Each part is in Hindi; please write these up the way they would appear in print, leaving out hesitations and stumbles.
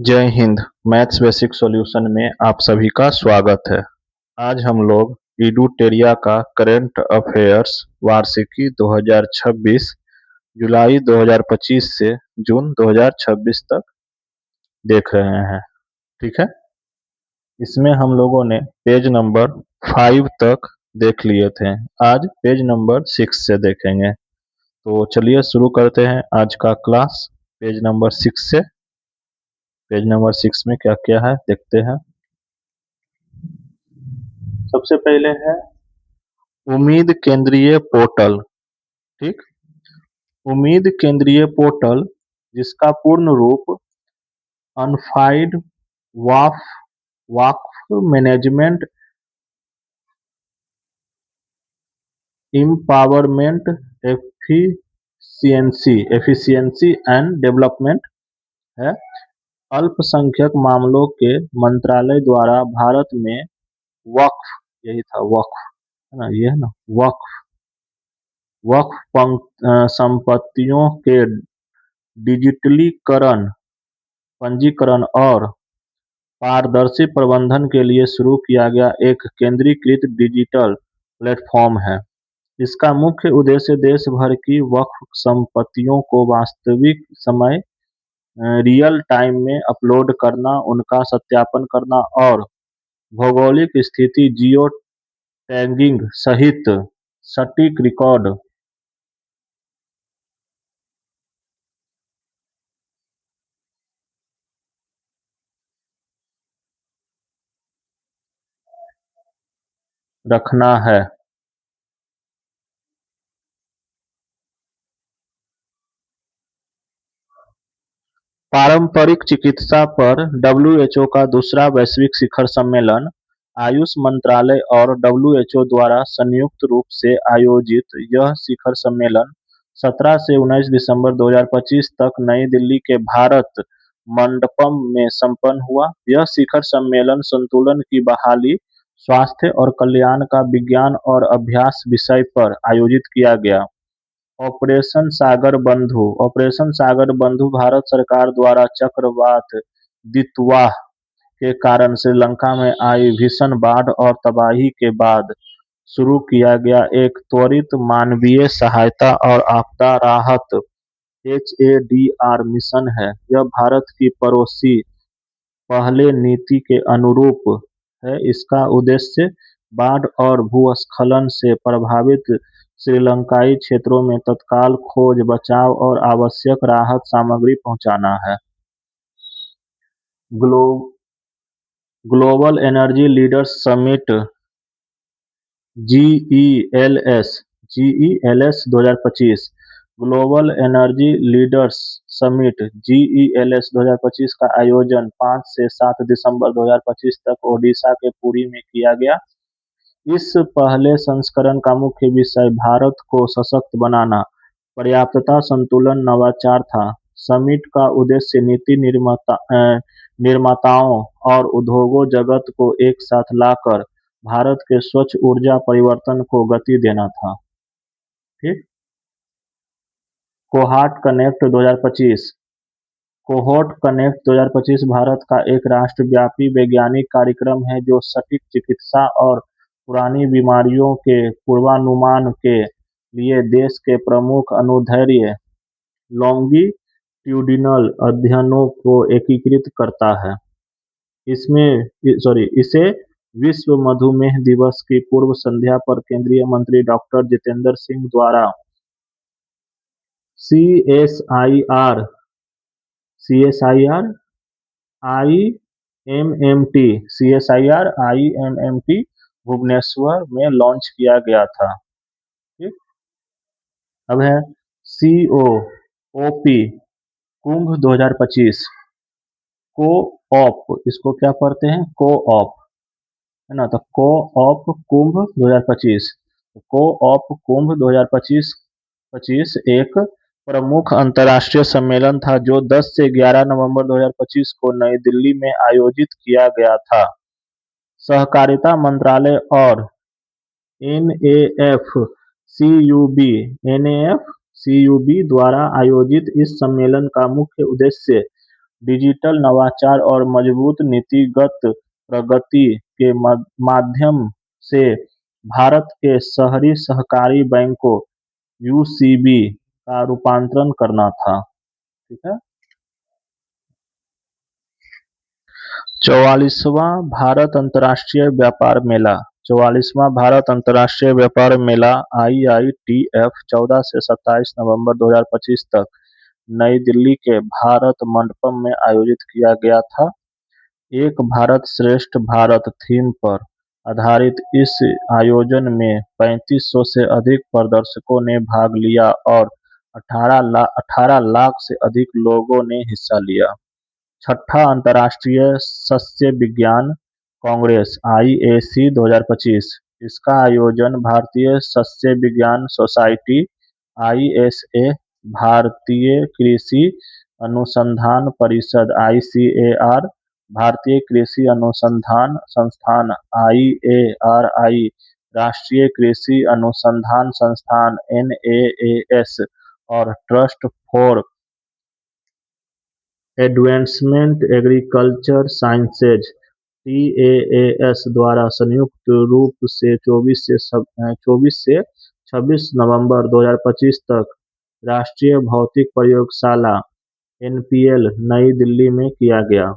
जय हिंद। मैथ्स बेसिक सॉल्यूशन में आप सभी का स्वागत है। आज हम लोग इडुटेरिया का करंट अफेयर्स वार्षिकी 2026 जुलाई 2025 से जून 2026 तक देख रहे हैं। ठीक है, इसमें हम लोगों ने पेज नंबर 5 तक देख लिए थे। आज पेज नंबर 6 से देखेंगे। तो चलिए शुरू करते हैं आज का क्लास पेज नंबर 6 से। पेज नंबर 6 में क्या क्या है देखते हैं। सबसे पहले है उम्मीद केंद्रीय पोर्टल। ठीक, उम्मीद केंद्रीय पोर्टल जिसका पूर्ण रूप अनफाइड वाफ Waqf management empowerment efficiency and development है। अल्पसंख्यक मामलों के मंत्रालय द्वारा भारत में वक्फ, यही था वक्फ, है ना, ये है ना वक्फ, संपत्तियों के डिजिटलीकरण, पंजीकरण और पारदर्शी प्रबंधन के लिए शुरू किया गया एक केंद्रीकृत डिजिटल प्लेटफॉर्म है। इसका मुख्य उद्देश्य देश भर की वक्फ संपत्तियों को वास्तविक समय रियल टाइम में अपलोड करना, उनका सत्यापन करना और भौगोलिक स्थिति जियो टैगिंग सहित सटीक रिकॉर्ड रखना है। पारंपरिक चिकित्सा पर डब्ल्यूएचओ का दूसरा वैश्विक शिखर सम्मेलन आयुष मंत्रालय और डब्ल्यूएचओ द्वारा संयुक्त रूप से आयोजित यह शिखर सम्मेलन 17 से 19 दिसंबर 2025 तक नई दिल्ली के भारत मंडपम में संपन्न हुआ। यह शिखर सम्मेलन संतुलन की बहाली, स्वास्थ्य और कल्याण का विज्ञान और अभ्यास विषय पर आयोजित किया गया। ऑपरेशन सागर बंधु भारत सरकार द्वारा चक्रवात दितवाह के कारण श्रीलंका में आई भीषण बाढ़ और तबाही के बाद शुरू किया गया एक त्वरित मानवीय सहायता और आपदा राहत (HADR) मिशन है। यह भारत की पड़ोसी पहले नीति के अनुरूप है। इसका उद्देश्य बाढ़ और भूस्खलन से प्रभावित श्रीलंकाई क्षेत्रों में तत्काल खोज, बचाव और आवश्यक राहत सामग्री पहुंचाना है। Global energy leaders summit GELS 2025। Global energy leaders summit GELS 2025 का आयोजन 5 से 7 दिसंबर 2025 तक ओडिशा के पुरी में किया गया। इस पहले संस्करण का मुख्य विषय भारत को सशक्त बनाना, पर्याप्तता, संतुलन, नवाचार था। समिट का उद्देश्य नीति निर्माताओं और उद्योग जगत को एक साथ लाकर भारत के स्वच्छ ऊर्जा परिवर्तन को गति देना था। ठीक, cohort connect 2025। Cohort connect 2025 Bharat का एक राष्ट्रव्यापी वैज्ञानिक कार्यक्रम है जो सटीक चिकित्सा और पुरानी बीमारियों के पूर्वानुमान के लिए देश के प्रमुख अनुदैर्ध्य लॉन्गिट्यूडिनल अध्ययनों को एकीकृत करता है। इसे विश्व मधुमेह दिवस की पूर्व संध्या पर केंद्रीय मंत्री डॉक्टर जितेंद्र सिंह द्वारा CSIR IMMT भुवनेश्वर में लॉन्च किया गया था। ठीक, अब है COOP कुंभ 2025। को-ऑप, इसको क्या पढ़ते हैं, को-ऑप, है ना, तो को-ऑप कुंभ 2025। को-ऑप कुंभ 2025 एक प्रमुख अंतर्राष्ट्रीय सम्मेलन था जो 10 से 11 नवंबर 2025 को नई दिल्ली में आयोजित किया गया था। सहकारिता मंत्रालय और NAFCUB द्वारा आयोजित इस सम्मेलन का मुख्य उद्देश्य डिजिटल नवाचार और मजबूत नीतिगत प्रगति के माध्यम से भारत के शहरी सहकारी बैंकों (यूसीबी) का रूपांतरण करना था। ठीक है। 44वां भारत अंतर्राष्ट्रीय व्यापार मेला। 44वां भारत अंतर्राष्ट्रीय व्यापार मेला IITF 14 से 27 नवंबर 2025 तक नई दिल्ली के भारत मंडपम में आयोजित किया गया था। एक भारत श्रेष्ठ भारत थीम पर आधारित इस आयोजन में 3500 से अधिक प्रदर्शकों ने भाग लिया और 18 लाख से अधिक लोगों ने हिस्सा लिया। छठा अंतर्राष्ट्रीय सस्य विज्ञान कांग्रेस IAC 2025। इसका आयोजन भारतीय सस्य विज्ञान सोसाइटी ISA, भारतीय कृषि अनुसंधान परिषद ICAR, भारतीय कृषि अनुसंधान संस्थान IARI, राष्ट्रीय कृषि अनुसंधान संस्थान NAAS और trust for advancement agriculture sciences TAAS द्वारा संयुक्त रूप से 24 से 26 नवंबर 2025 तक राष्ट्रीय भौतिक प्रयोगशाला NPL नई दिल्ली में किया गया।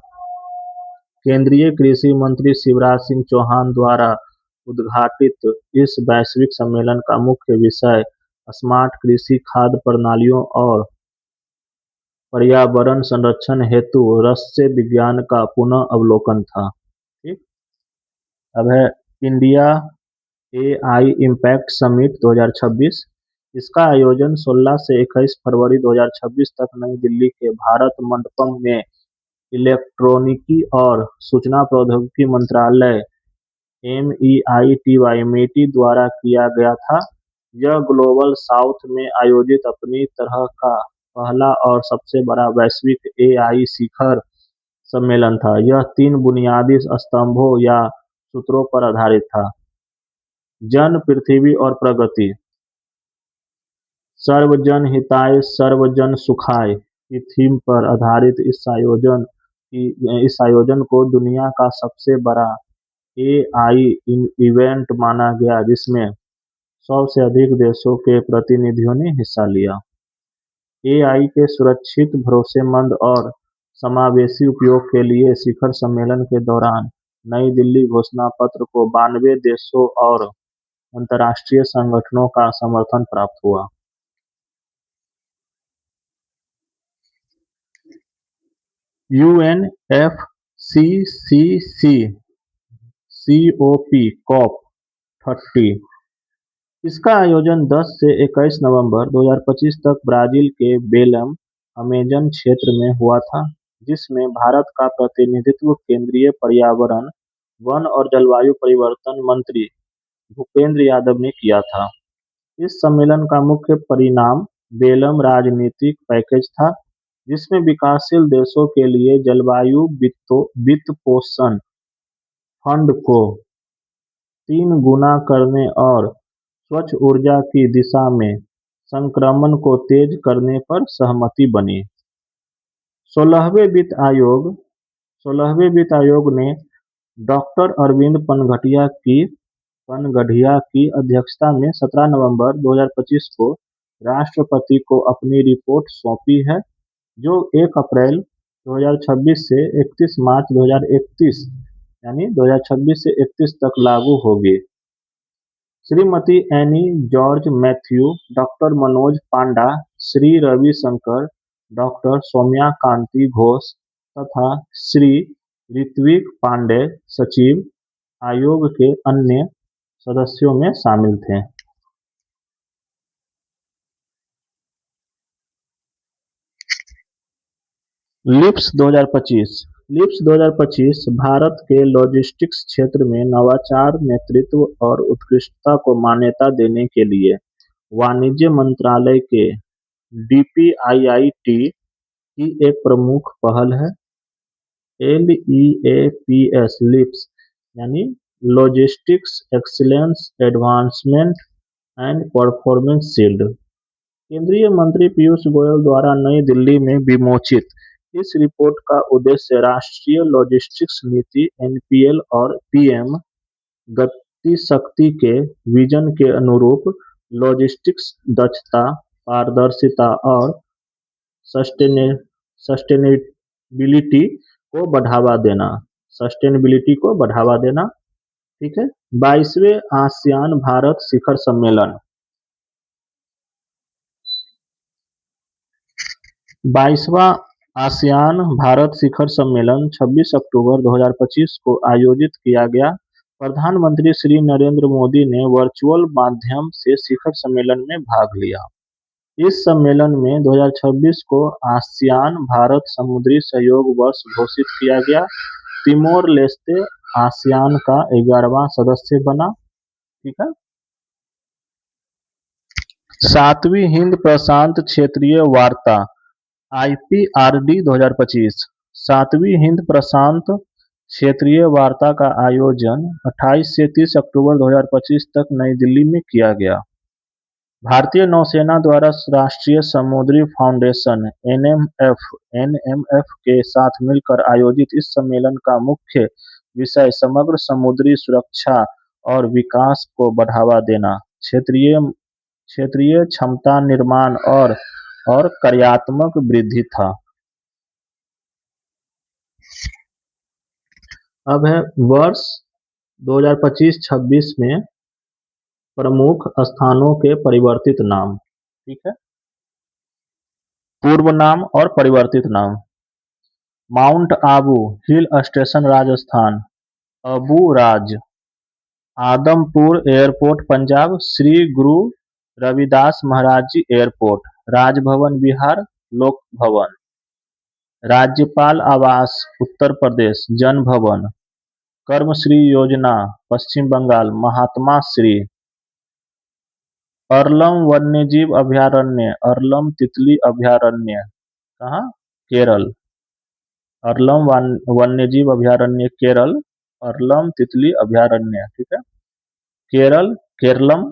केंद्रीय कृषि मंत्री शिवराज सिंह चौहान द्वारा उद्घाटित इस वैश्विक सम्मेलन का मुख्य विषय स्मार्ट कृषि, खाद्य प्रणालियों और पर्यावरण संरक्षण हेतु रस्य विज्ञान का पुनः अवलोकन था। ठीक। अब है इंडिया AI इम्पैक्ट समिट 2026। इसका आयोजन 16 से 21 फरवरी 2026 तक नई दिल्ली के भारत मंडपम में इलेक्ट्रॉनिकी और सूचना प्रौद्योगिकी मंत्रालय MEITY द्वारा किया गया था। यह ग्लोबल साउथ में आयोजित अपनी तरह का पहला और सबसे बड़ा वैश्विक AI शिखर सम्मेलन था। यह 3 बुनियादी स्तंभों या सूत्रों पर आधारित था: जन, पृथ्वी और प्रगति। सर्वजन हिताय सर्वजन सुखाय की थीम पर आधारित इस आयोजन को दुनिया का सबसे बड़ा AI इवेंट माना गया, जिसमें 100 से अधिक देशों के प्रतिनिधियों ने हिस्सा लिया। AI के सुरक्षित, भरोसेमंद और समावेशी उपयोग के लिए शिखर सम्मेलन के दौरान नई दिल्ली घोषणा पत्र को 92 देशों और अंतर्राष्ट्रीय संगठनों का समर्थन प्राप्त हुआ। COP30। इसका आयोजन 10 से 21 नवंबर 2025 तक ब्राजील के बेलम अमेजन क्षेत्र में हुआ था, जिसमें भारत का प्रतिनिधित्व केंद्रीय पर्यावरण, वन और जलवायु परिवर्तन मंत्री भूपेंद्र यादव ने किया था। इस सम्मेलन का मुख्य परिणाम बेलम रणनीतिक पैकेज था, जिसमें विकासशील देशों के लिए जलवायु वित्तपोषण फंड को 3 गुना करने और स्वच्छ ऊर्जा की दिशा में संक्रमण को तेज करने पर सहमति बनी। 16वें वित्त आयोग ने डॉक्टर अरविंद पनगढ़िया की अध्यक्षता में 17 नवंबर 2025 को राष्ट्रपति को अपनी रिपोर्ट सौंपी है, जो 1 अप्रैल 2026 से 31 मार्च 2031 यानी 2026 से 31 तक लागू होगी। Shrimati Annie George Mathew, doctor Manoj Panda, Shri Ravi Shankar, doctor Saumya Kanti Ghosh तथा श्री ऋत्विक पांडे सचिव आयोग के अन्य सदस्यों में शामिल थे। लिप्स 2025 भारत के लॉजिस्टिक्स क्षेत्र में नवाचार, नेतृत्व और उत्कृष्टता को मान्यता देने के लिए वाणिज्य मंत्रालय के DPIIT की एक प्रमुख पहल है। LEAPS लिप्स यानी logistics excellence advancement and performance shield केंद्रीय मंत्री पीयूष गोयल द्वारा नई दिल्ली में विमोचित इस रिपोर्ट का उद्देश्य राष्ट्रीय लॉजिस्टिक्स नीति (एनपीएल) और पीएम गति शक्ति के विजन के अनुरूप लॉजिस्टिक्स दक्षता, पारदर्शिता और सस्टेनेबिलिटी को बढ़ावा देना सस्टेनेबिलिटी को बढ़ावा देना। ठीक है। 22वें आसियान भारत शिखर सम्मेलन। 22वां आसियान भारत शिखर सम्मेलन 26 अक्टूबर 2025 को आयोजित किया गया। प्रधानमंत्री श्री नरेंद्र मोदी ने वर्चुअल माध्यम से शिखर सम्मेलन में भाग लिया। इस सम्मेलन में 2026 को आसियान भारत समुद्री सहयोग वर्ष घोषित किया गया। तिमोर लेस्ते आसियान का 11वां सदस्य बना। ठीक है। 7वीं हिंद प्रशांत क्षेत्रीय वार्ता IPRD 2025। 7वीं हिंद प्रशांत क्षेत्रीय वार्ता का आयोजन 28 से 30 अक्टूबर 2025 तक नई दिल्ली में किया गया। भारतीय नौसेना द्वारा राष्ट्रीय समुद्री फाउंडेशन (NMF) के साथ मिलकर आयोजित इस सम्मेलन का मुख्य विषय समग्र समुद्री सुरक्षा और विकास को बढ़ावा देना, क्षेत्रीय क्षमता निर्माण और कार्यात्मक वृद्धि था। अब है वर्ष 2025-26 में प्रमुख स्थानों के परिवर्तित नाम। ठीक है। पूर्व नाम और परिवर्तित नाम। Mount Abu hill station Rajasthan, Abu Raj. Adampur airport Punjab, Shri Guru Ravidas Maharaj ji airport. Raj Bhavan Bihar, Lok Bhavan. राज्यपाल आवास उत्तर प्रदेश, जन भवन। कर्मश्री योजना पश्चिम बंगाल, महात्मा श्री। अरलम वन्यजीव अभयारण्य, अरलम तितली अभयारण्य, कहाँ? केरल। अरलम वन्यजीव अभयारण्य केरल, अरलम तितली अभयारण्य। ठीक है। Kerala, Keralam.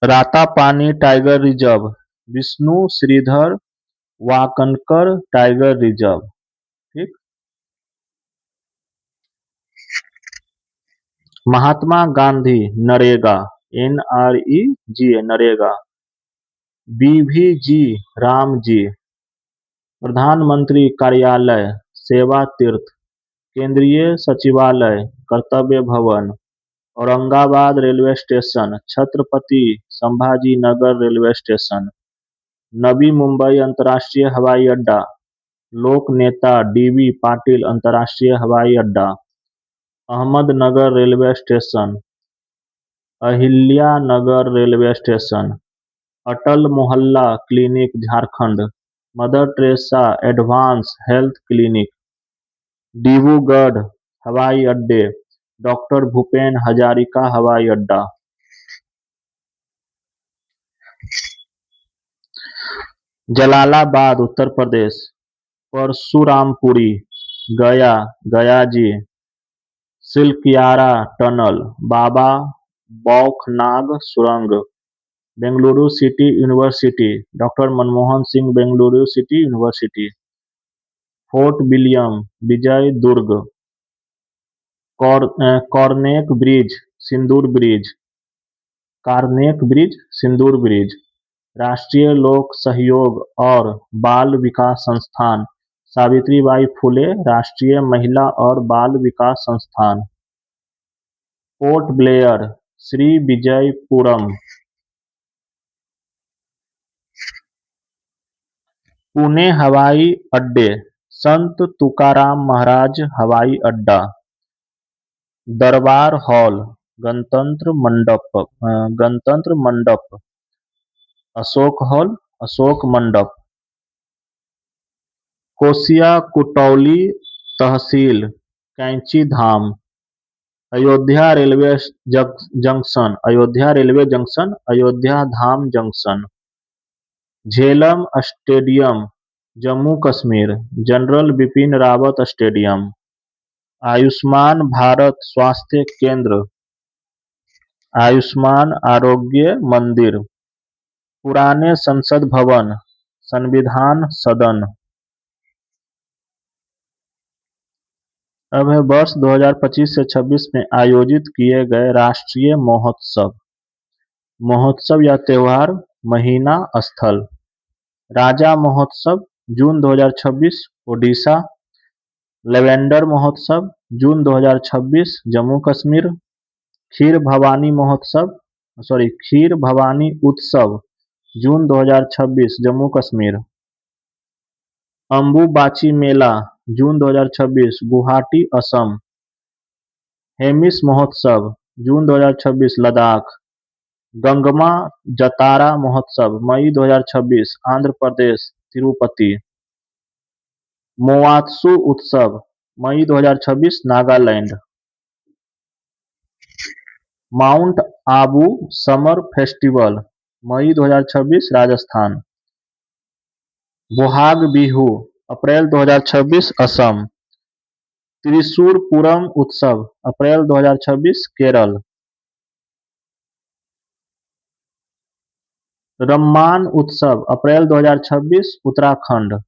Ratapani tiger reserve, Vishnu Shridhar Wakankar tiger reserve. ठीक। महात्मा गांधी नरेगा, NREGA नरेगा। BVG रामजी। प्रधानमंत्री कार्यालय सेवा तीर्थ, केंद्रीय सचिवालय कर्तव्य भवन। Aurangabad railway station, Chhatrapati Sambhaji Nagar railway station. Navi Mumbai अंतर्राष्ट्रीय हवाई अड्डा, लोक नेता DB पाटिल अंतर्राष्ट्रीय हवाई अड्डा। Ahmednagar railway station, Ahilyanagar railway station. Atal Mohalla clinic Jharkhand, Mother Teresa advance health clinic. Dibrugarh हवाई अड्डे, डॉक्टर भूपेन हजारिका हवाई अड्डा। जलालाबाद उत्तर प्रदेश, परशुरामपुरी, गया, गया जी। सिलकियारा टनल, बाबा बौखनाग सुरंग। Bengaluru city university, doctor Manmohan Singh Bengaluru city university. Fort William, Vijay Durg. Carnac bridge, Sindoor bridge. Carnac bridge, Sindoor bridge. राष्ट्रीय लोक सहयोग और बाल विकास संस्थान, सावित्रीबाई फुले राष्ट्रीय महिला और बाल विकास संस्थान। Port Blair, Shri Vijayapuram. पुणे हवाई अड्डे, संत तुकाराम महाराज हवाई अड्डा। दरबार हॉल, गणतंत्र मंडप। अशोक हॉल, अशोक मंडप। कोसिया Kutauli tehsil, Kainchi Dham. Ayodhya railway junction, Ayodhya railway junction, Ayodhya Dham junction. Jhelum stadium, Jammu Kashmir, general Bipin Rawat stadium. Ayushman Bharat स्वास्थ्य केंद्र, आयुष्मान आरोग्य मंदिर। पुराने संसद भवन, संविधान सदन। अब है वर्ष 2025 से 26 में आयोजित किए गए राष्ट्रीय महोत्सव। महोत्सव या त्योहार, महीना, स्थल। राजा महोत्सव जून 2026 ओडिशा। लेवेंडर महोत्सव जून 2026 जम्मू कश्मीर। खीर भवानी उत्सव जून 2026 जम्मू कश्मीर। अम्बुबाची मेला जून 2026 गुवाहाटी असम। हेमिस महोत्सव जून 2026 लद्दाख। गंगमा जतारा महोत्सव मई 2026 आंध्र प्रदेश तिरुपति। मोआत्सु उत्सव मई 2026 Nagaland. Mount Abu summer festival मई 2026 राजस्थान। बोहाग बिहू अप्रैल 2026 असम। त्रिशूरपुरम उत्सव अप्रैल 2026 केरल। रम्मान उत्सव अप्रैल 2026 उत्तराखंड।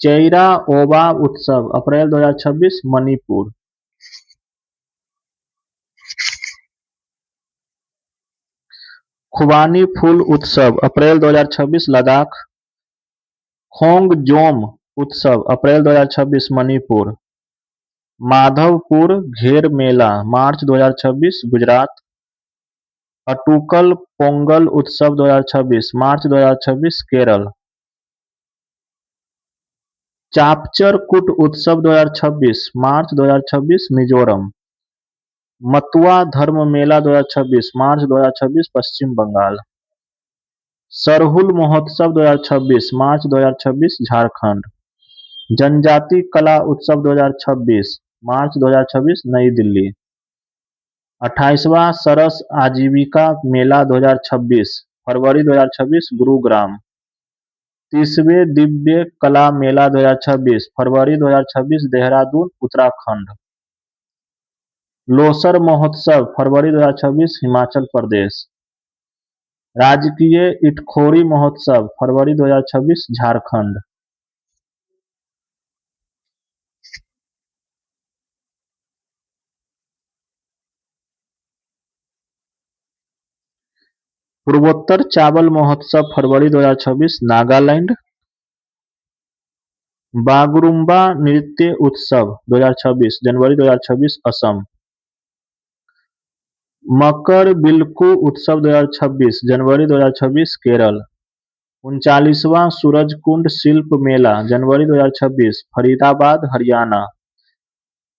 चेइरा ओबा उत्सव अप्रैल 2026 मणिपुर। खुबानी फूल उत्सव अप्रैल 2026 लद्दाख। खोंगजोम उत्सव अप्रैल 2026 मणिपुर। माधवपुर घेर मेला मार्च 2026 गुजरात। अटुकल पोंगल उत्सव 2026 मार्च 2026 केरल। चापचर कुट उत्सव 2026 मार्च 2026 मिजोरम। मतुआ धर्म मेला 2026 मार्च 2026 पश्चिम बंगाल। सरहुल महोत्सव 2026 मार्च 2026 झारखंड। जनजाति कला उत्सव 2026 मार्च 2026 नई दिल्ली। 28वां सरस आजीविका मेला 2026 फरवरी 2026 गुरुग्राम। 30वें दिव्य कला मेला 2026 फरवरी 2026 देहरादून उत्तराखंड। लोसर महोत्सव फरवरी 2026 हिमाचल प्रदेश। राजकीय इटखोरी महोत्सव फरवरी 2026 झारखंड। पूर्वोत्तर चावल महोत्सव फरवरी 2026 नागालैंड। बागुरुम्बा नृत्य उत्सव 2026 जनवरी 2026 असम। मकर बिल्कु उत्सव 2026 जनवरी 2026 केरल। 39वां सूरजकुंड शिल्प मेला जनवरी 2026 फरीदाबाद हरियाणा।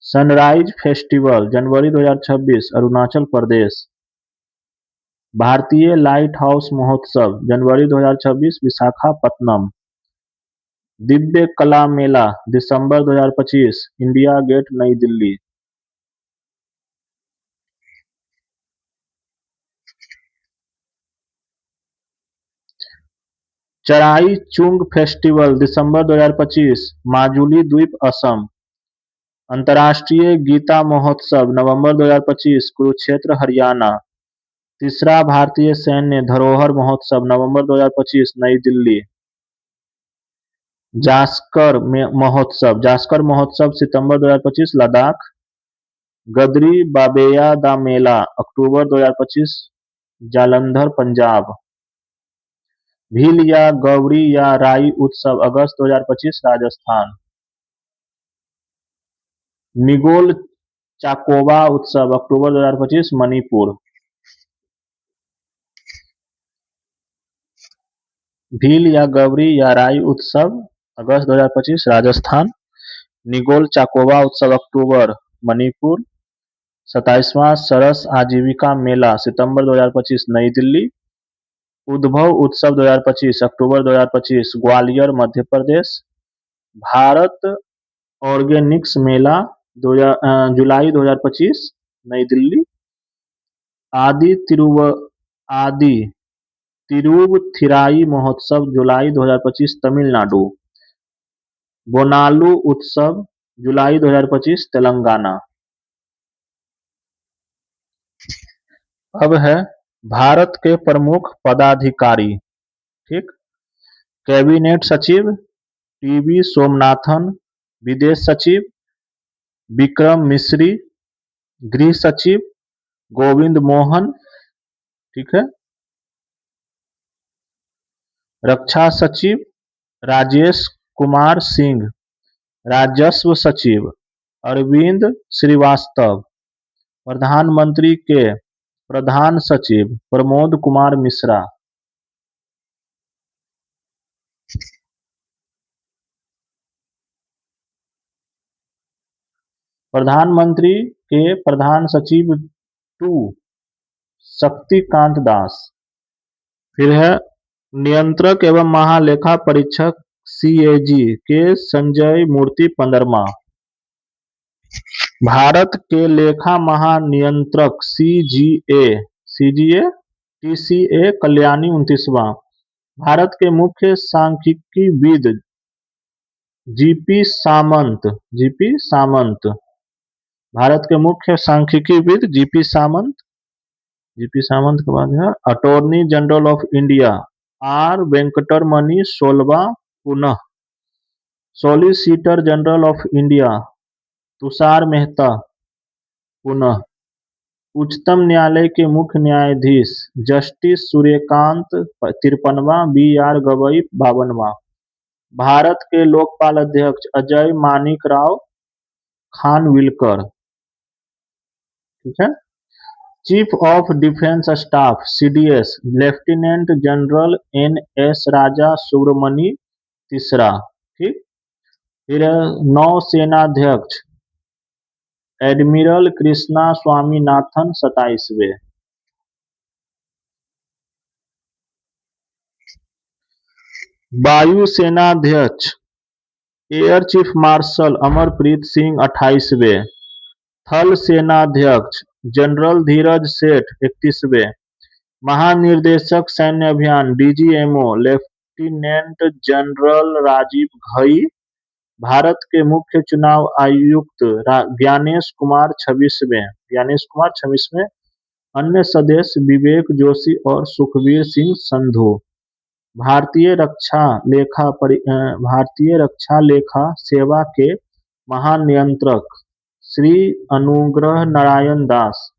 सनराइज फेस्टिवल जनवरी 2026 अरुणाचल प्रदेश। भारतीय लाइट हाउस महोत्सव जनवरी 2026 विशाखापत्तनम। दिव्य कला मेला दिसंबर 2025 इंडिया गेट नई दिल्ली। चराई चुंग फेस्टिवल दिसंबर 2025 माजुली द्वीप असम। अंतर्राष्ट्रीय गीता महोत्सव नवंबर 2025 कुरुक्षेत्र हरियाणा। तीसरा भारतीय सैन्य धरोहर महोत्सव नवंबर 2025 नई दिल्ली। जास्कर महोत्सव सितंबर 2025 लद्दाख। गदरी बाबेया दा मेला अक्टूबर 2025 जालंधर पंजाब। भील या गौरी या राई उत्सव अगस्त 2025 राजस्थान। निगोल चाकोबा उत्सव अक्टूबर 2025 मणिपुर। भील या गौरी या राई उत्सव अगस्त 2025 राजस्थान। निगोल चाकोबा उत्सव अक्टूबर मणिपुर। 27वां सरस आजीविका मेला सितंबर 2025 नई दिल्ली। उद्भव उत्सव 2025 अक्टूबर 2025 ग्वालियर मध्य प्रदेश। भारत ऑर्गेनिक्स मेला जुलाई 2025 नई दिल्ली। आदि तिरुवथिराई महोत्सव जुलाई 2025 तमिलनाडु। बोनालू उत्सव जुलाई 2025 तेलंगाना। अब है भारत के प्रमुख पदाधिकारी। ठीक, कैबिनेट सचिव टीवी सोमनाथन, विदेश सचिव विक्रम मिश्री, गृह सचिव गोविंद मोहन, ठीक है। रक्षा सचिव राजेश कुमार सिंह, राजस्व सचिव अरविंद श्रीवास्तव, प्रधानमंत्री के प्रधान सचिव प्रमोद कुमार मिश्रा। प्रधानमंत्री के प्रधान सचिव टू शक्तिकांत दास। फिर है नियंत्रक एवं महालेखा परीक्षक सीएजी के संजय मूर्ति 15वां। भारत के लेखा महानियंत्रक सीजीए टीसीए कल्याणी 29वां। भारत के मुख्य सांख्यिकीविद जीपी सामंत। भारत के मुख्य सांख्यिकीविद जीपी सामंत के बाद है attorney general of India R Venkataramani 16वां पुनः। Solicitor general of India Tushar Mehta पुनः। उच्चतम न्यायालय के मुख्य न्यायाधीश जस्टिस सूर्यकांत 53वां, बी आर गवई 52वां। भारत के लोकपाल अध्यक्ष अजय मानिकराव खानविलकर, ठीक है। Chief of defence staff CDS lieutenant general NS Raja Subramani 3रा, ठीक। फिर नौसेनाध्यक्ष एडमिरल कृष्णा स्वामीनाथन 27वें। वायुसेनाध्यक्ष air chief marshal Amarpreet Singh 28वें। थल सेनाध्यक्ष जनरल धीरज सेठ 31वें। महानिर्देशक सैन्य अभियान DGMO lieutenant general Rajeev Ghai. भारत के मुख्य चुनाव आयुक्त ज्ञानेश कुमार 26वें। अन्य सदस्य विवेक जोशी और सुखबीर सिंह संधू। भारतीय रक्षा लेखा सेवा के महानियंत्रक श्री अनुग्रह नारायण दास।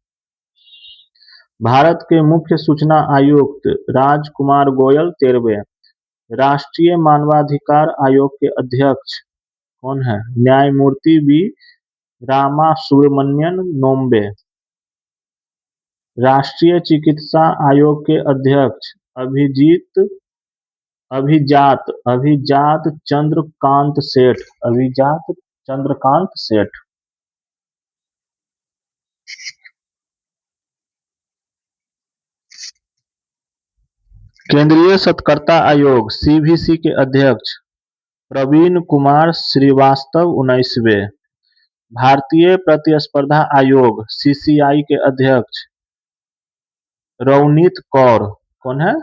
भारत के मुख्य सूचना आयुक्त राजकुमार गोयल 13वें। राष्ट्रीय मानवाधिकार आयोग के अध्यक्ष कौन है? न्यायमूर्ति वी रामासुब्रमण्यन 9वें। राष्ट्रीय चिकित्सा आयोग के अध्यक्ष अभिजात चंद्रकांत सेठ। केंद्रीय सत्कर्ता आयोग सीवीसी के अध्यक्ष प्रवीण कुमार श्रीवास्तव 19वें। भारतीय प्रतिस्पर्धा आयोग सीसीआई के अध्यक्ष रवनीत कौर, कौन है?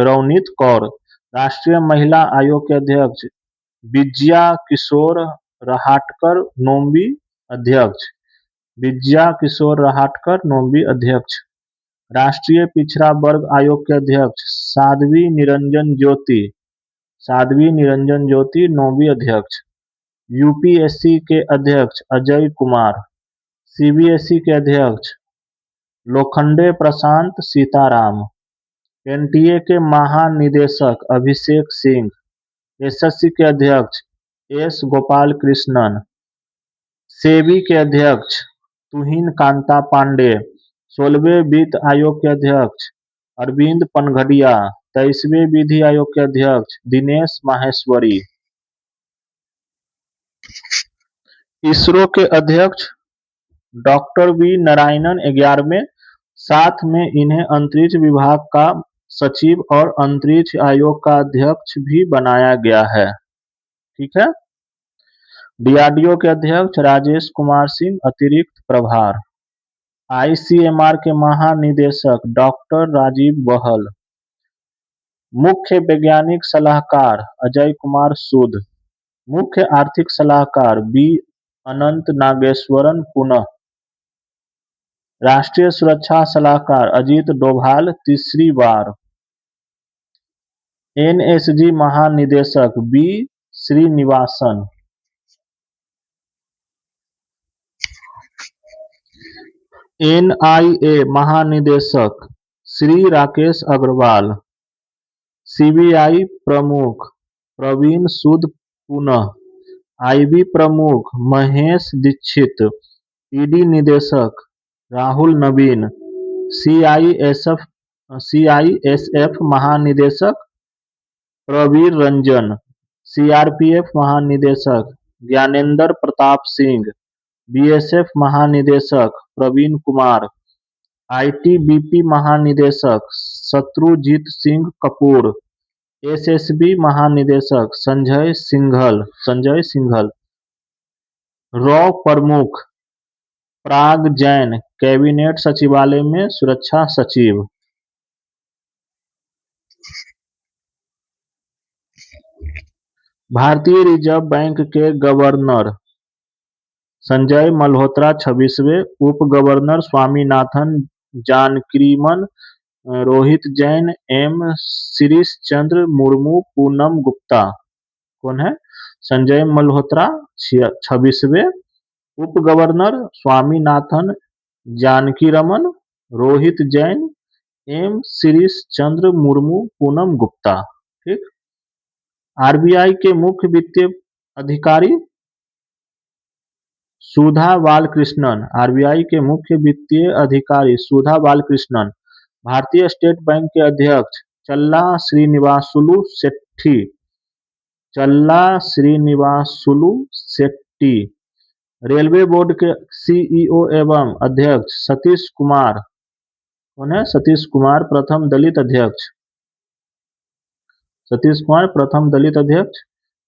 रवनीत कौर। राष्ट्रीय महिला आयोग के अध्यक्ष विजया किशोर रहाटकर 9वीं अध्यक्ष। राष्ट्रीय पिछड़ा वर्ग आयोग के अध्यक्ष साध्वी निरंजन ज्योति 9वीं अध्यक्ष। यूपीएससी के अध्यक्ष अजय कुमार। सीबीएसई के अध्यक्ष लोखंडे प्रशांत सीताराम। एनटीए के महानिदेशक अभिषेक सिंह। एसएससी के अध्यक्ष एस गोपाल कृष्णन। सेबी के अध्यक्ष तुहिन कांता पांडे। 16वें वित्त आयोग के अध्यक्ष अरविंद पनघड़िया। 23वें विधि आयोग के अध्यक्ष दिनेश माहेश्वरी। इसरो के अध्यक्ष डॉक्टर वी नारायणन 11वें। साथ में इन्हें अंतरिक्ष विभाग का सचिव और अंतरिक्ष आयोग का अध्यक्ष भी बनाया गया है, ठीक है। डीआरडीओ के अध्यक्ष राजेश कुमार सिंह अतिरिक्त प्रभार। आईसीएमआर के महानिदेशक डॉक्टर राजीव बहल। मुख्य वैज्ञानिक सलाहकार अजय कुमार सूद। मुख्य आर्थिक सलाहकार बी अनंत नागेश्वरन पुनः। राष्ट्रीय सुरक्षा सलाहकार अजीत डोभाल 3री बार। एनएसजी महानिदेशक बी श्रीनिवासन। एनआईए महानिदेशक श्री राकेश अग्रवाल। सीबीआई प्रमुख प्रवीण सूद पुनः। आईबी प्रमुख महेश दीक्षित। ईडी निदेशक राहुल नवीन। सीआईएसएफ महानिदेशक प्रवीर रंजन। सीआरपीएफ महानिदेशक ज्ञानेंद्र प्रताप सिंह। बीएसएफ महानिदेशक प्रवीण कुमार। आईटीबीपी महानिदेशक शत्रुजीत सिंह कपूर। एसएसबी महानिदेशक संजय सिंघल। रॉ प्रमुख पराग जैन, कैबिनेट सचिवालय में सुरक्षा सचिव। भारतीय रिजर्व बैंक के गवर्नर संजय मल्होत्रा 26वें, उप गवर्नर स्वामीनाथन जानकीरमन, रोहित जैन, एम शिरीष चंद्र मुर्मू, पूनम गुप्ता। कौन है? संजय मल्होत्रा 26वें, उप गवर्नर स्वामीनाथन जानकीरमन, रोहित जैन, एम शिरीष चंद्र मुर्मू, पूनम गुप्ता। ठीक। आरबीआई के मुख्य वित्तीय अधिकारी सुधा बालकृष्णन। आरबीआई के मुख्य वित्तीय अधिकारी सुधा बालकृष्णन। भारतीय स्टेट बैंक के अध्यक्ष चल्ला श्रीनिवासुलु शेट्टी। रेलवे बोर्ड के सीईओ एवं अध्यक्ष सतीश कुमार। कौन है? सतीश कुमार प्रथम दलित अध्यक्ष।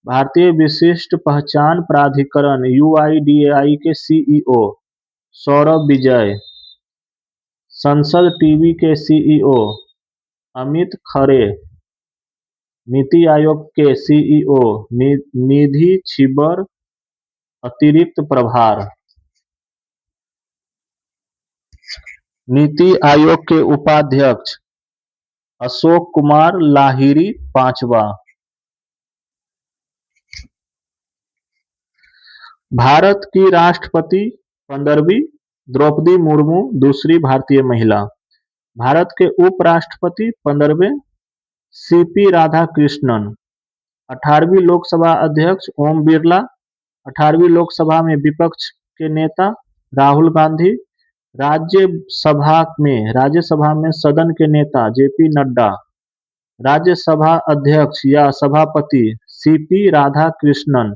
भारतीय विशिष्ट पहचान प्राधिकरण यूआईडीएआई के सीईओ सौरभ विजय। संसद टीवी के सीईओ अमित खरे। नीति आयोग के सीईओ निधि छिबर अतिरिक्त प्रभार। नीति आयोग के उपाध्यक्ष अशोक कुमार लाहिरी 5वां। भारत की राष्ट्रपति 15वीं द्रौपदी मुर्मू दूसरी भारतीय महिला। भारत के उपराष्ट्रपति 15वें सीपी राधाकृष्णन। 18वीं लोकसभा अध्यक्ष ओम बिरला। 18वीं लोकसभा में विपक्ष के नेता राहुल गांधी। राज्यसभा में सदन के नेता जेपी नड्डा। राज्यसभा अध्यक्ष या सभापति सीपी राधाकृष्णन।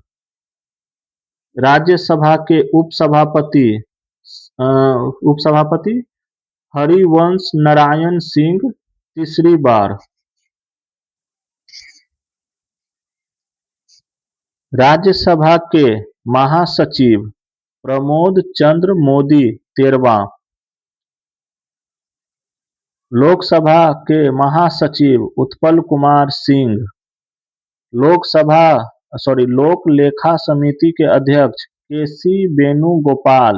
राज्यसभा के उपसभापति हरिवंश नारायण सिंह तीसरी बार। राज्यसभा के महासचिव प्रमोद चंद्र मोदी 13वां। लोकसभा के महासचिव उत्पल कुमार सिंह। लोक लेखा समिति के अध्यक्ष केसी वेणुगोपाल।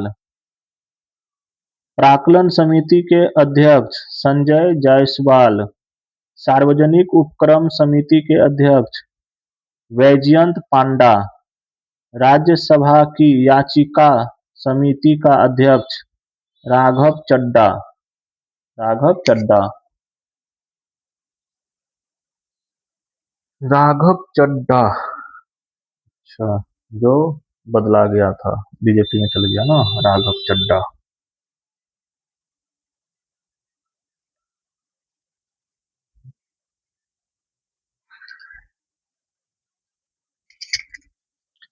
प्राक्कलन समिति के अध्यक्ष संजय जायसवाल। सार्वजनिक उपक्रम समिति के अध्यक्ष वैजयंत पांडा। राज्यसभा की याचिका समिति का अध्यक्ष राघव चड्ढा। अच्छा, जो बदला गया था, बीजेपी में चल गया ना, राघव चड्ढा।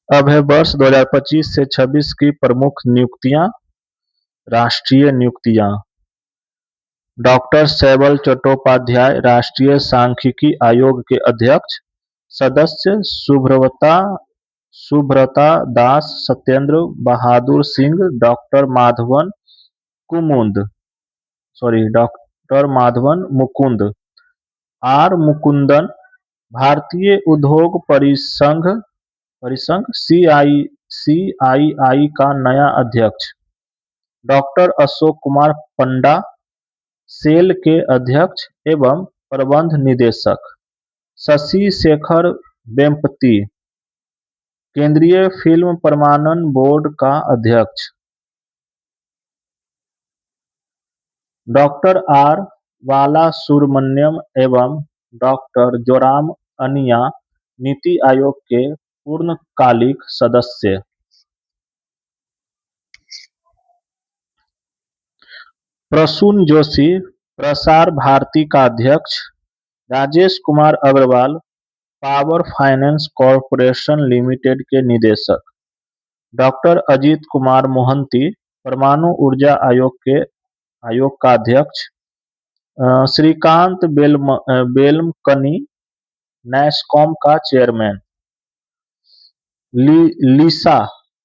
अब है वर्ष 2025 से 26 की प्रमुख नियुक्तियां। राष्ट्रीय नियुक्तियां। डॉक्टर शैबल चट्टोपाध्याय राष्ट्रीय सांख्यिकी आयोग के अध्यक्ष। सदस्य सुब्रता दास, सत्येंद्र बहादुर सिंह, डॉक्टर माधवन मुकुंद। आर मुकुंदन। भारतीय उद्योग परिसंघ सीआईआई का नया अध्यक्ष। डॉक्टर अशोक कुमार पंडा सेल के अध्यक्ष एवं प्रबंध निदेशक। शशि शेखर वेम्पति, केंद्रीय फिल्म प्रमाणन बोर्ड का अध्यक्ष। डॉक्टर आर बालासुब्रमण्यम एवं डॉक्टर जोराम अनिया, नीति आयोग के पूर्णकालिक सदस्य। प्रसून जोशी, प्रसार भारती का अध्यक्ष। Rajesh Kumar Agarwal, power finance corporation limited के निदेशक। डॉक्टर अजीत कुमार मोहंती, परमाणु ऊर्जा आयोग का अध्यक्ष। श्रीकांत बेलमकनी, नैस्कॉम का chairman. लीसा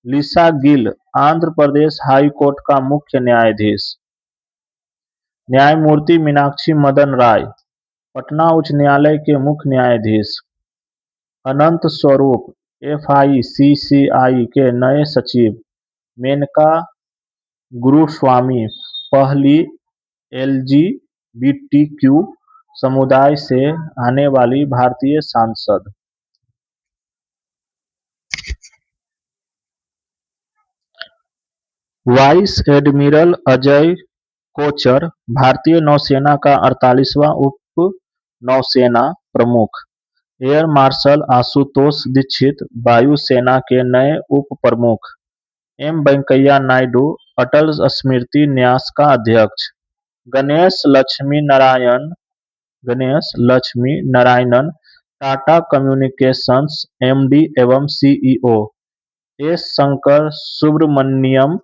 लीसा Gill, Andhra Pradesh high court का मुख्य न्यायाधीश। न्यायमूर्ति मीनाक्षी मदन राय, पटना उच्च न्यायालय के मुख्य न्यायाधीश। अनंत स्वरूप, FICCI के नए सचिव। मेनका गुरुस्वामी, पहली LGBTQ समुदाय से आने वाली भारतीय सांसद। वाइस एडमिरल अजय कोचर, भारतीय नौसेना का 48वां उप नौसेना प्रमुख। एयर मार्शल आशुतोष दीक्षित, वायु सेना के नए उप प्रमुख। M वेंकैया नायडू, अटल स्मृति न्यास का अध्यक्ष। गणेश लक्ष्मी नारायणन, टाटा कम्युनिकेशंस MD एवं CEO। S शंकर सुब्रमण्यम,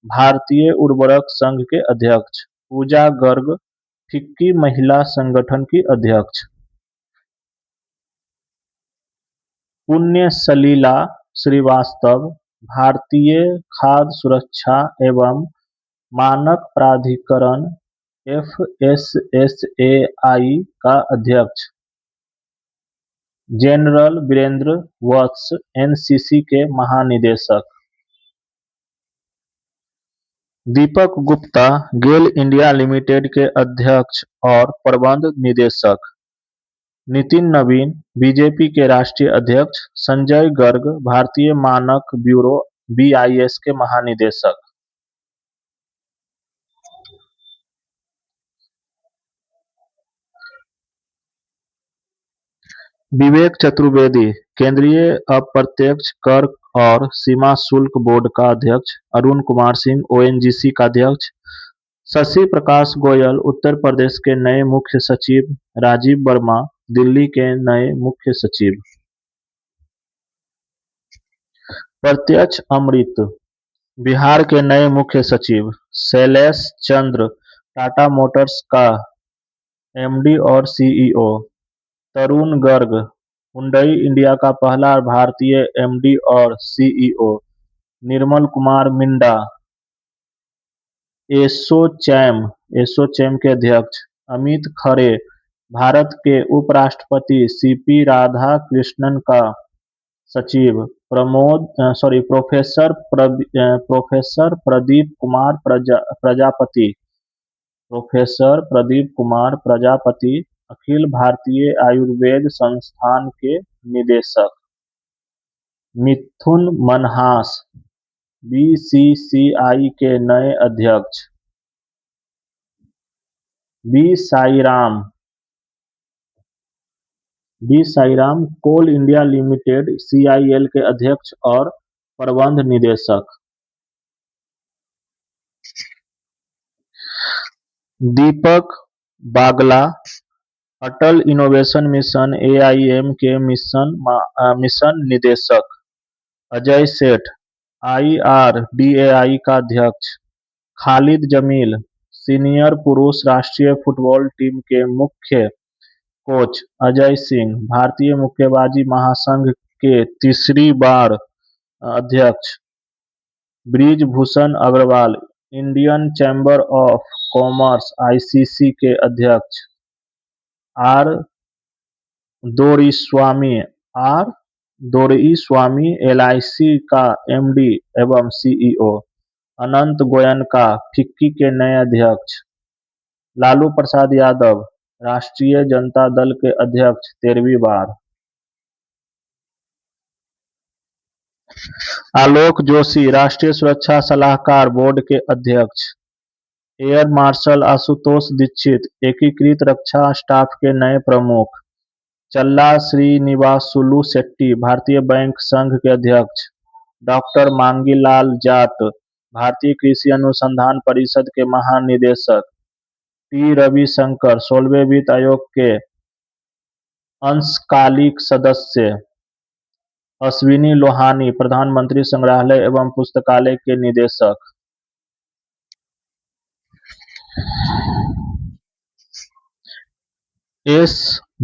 भारतीय उर्वरक संघ के अध्यक्ष। पूजा गर्ग, फिक्की महिला संगठन की अध्यक्ष। पुण्य सलीला श्रीवास्तव, भारतीय खाद्य सुरक्षा एवं मानक प्राधिकरण FSSAI का अध्यक्ष। जनरल वीरेंद्र वत्स, NCC के महानिदेशक। दीपक गुप्ता, गेल इंडिया लिमिटेड के अध्यक्ष और प्रबंध निदेशक। नितिन नवीन, बीजेपी के राष्ट्रीय अध्यक्ष। संजय गर्ग, भारतीय मानक ब्यूरो BIS के महानिदेशक। विवेक चतुर्वेदी, केंद्रीय अप्रत्यक्ष कर और सीमा शुल्क बोर्ड का अध्यक्ष। अरुण कुमार सिंह, ONGC का अध्यक्ष। शशि प्रकाश गोयल, उत्तर प्रदेश के नए मुख्य सचिव। राजीव वर्मा, दिल्ली के नए मुख्य सचिव। प्रत्यक्ष अमृत, बिहार के नए मुख्य सचिव। शैलेश चंद्र, टाटा मोटर्स का MD और CEO। तरुण गर्ग, हुंडई इंडिया का पहला भारतीय MD और CEO। निर्मल कुमार मिंडा, एसोचैम के अध्यक्ष। अमित खरे, भारत के उपराष्ट्रपति CP राधाकृष्णन का सचिव। प्रोफेसर प्रदीप कुमार प्रजापति, अखिल भारतीय आयुर्वेद संस्थान के निदेशक। मिथुन मनहास, BCCI के नए अध्यक्ष। बी साईराम, कोल इंडिया लिमिटेड CIL के अध्यक्ष और प्रबंध निदेशक। दीपक बागला, अटल इनोवेशन मिशन AIM के मिशन निदेशक। अजय सेठ, IRDAI का अध्यक्ष। खालिद जमील, सीनियर पुरुष राष्ट्रीय फुटबॉल टीम के मुख्य कोच। अजय सिंह, भारतीय मुक्केबाजी महासंघ के तीसरी बार अध्यक्ष। Brijbhushan Agarwal, Indian chamber of commerce ICC के अध्यक्ष। आर दोरईस्वामी, LIC का MD एवं CEO। अनंत गोयनका, फिक्की के नए अध्यक्ष। लालू प्रसाद यादव, राष्ट्रीय जनता दल के अध्यक्ष 13वीं बार। आलोक जोशी राष्ट्रीय सुरक्षा सलाहकार बोर्ड के अध्यक्ष। एयर मार्शल आशुतोष दीक्षित एकीकृत रक्षा स्टाफ के नए प्रमुख। चल्ला श्रीनिवासुलु शेट्टी भारतीय बैंक संघ के अध्यक्ष। डॉक्टर मांगीलाल जाट भारतीय कृषि अनुसंधान परिषद के महानिदेशक। टी रविशंकर 16वें वित्त आयोग के अंशकालिक सदस्य। अश्विनी लोहानी प्रधानमंत्री संग्रहालय एवं पुस्तकालय के निदेशक। एस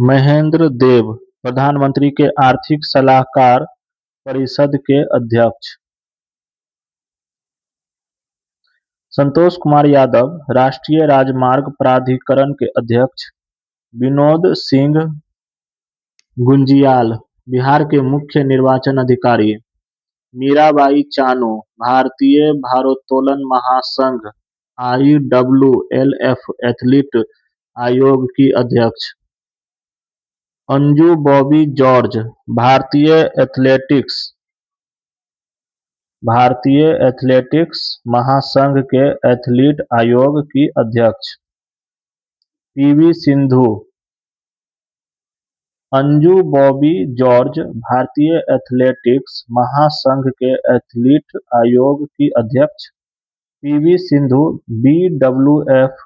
महेंद्र देव प्रधानमंत्री के आर्थिक सलाहकार परिषद के अध्यक्ष। संतोष कुमार यादव राष्ट्रीय राजमार्ग प्राधिकरण के अध्यक्ष। विनोद सिंह गुंजियाल बिहार के मुख्य निर्वाचन अधिकारी। मीराबाई चानू भारतीय भारोत्तोलन महासंघ IWLF एथलीट आयोग की अध्यक्ष। अंजू बॉबी जॉर्ज भारतीय एथलेटिक्स महासंघ के एथलीट आयोग की अध्यक्ष। पीवी सिंधु अंजू बॉबी जॉर्ज भारतीय एथलेटिक्स महासंघ के एथलीट आयोग की अध्यक्ष। पीवी सिंधु BWF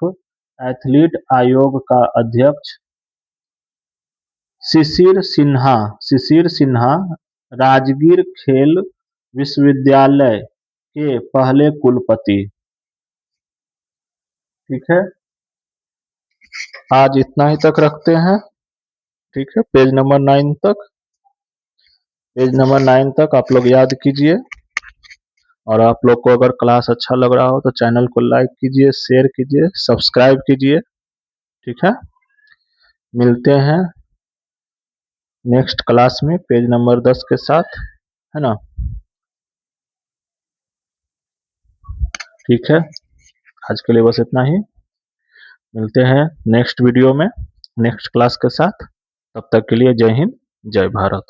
एथलीट आयोग का अध्यक्ष। शिशिर सिन्हा राजगीर खेल विश्वविद्यालय के पहले कुलपति। ठीक है, आज इतना ही तक रखते हैं। ठीक है, पेज नंबर 9 तक आप लोग याद कीजिए। और आप लोग को अगर क्लास अच्छा लग रहा हो तो चैनल को लाइक कीजिए, शेयर कीजिए, सब्सक्राइब कीजिए। ठीक है, मिलते हैं नेक्स्ट क्लास में पेज नंबर 10 के साथ, है ना। ठीक है, आज के लिए बस इतना ही। मिलते हैं नेक्स्ट वीडियो में नेक्स्ट क्लास के साथ। तब तक के लिए जय हिंद, जय भारत।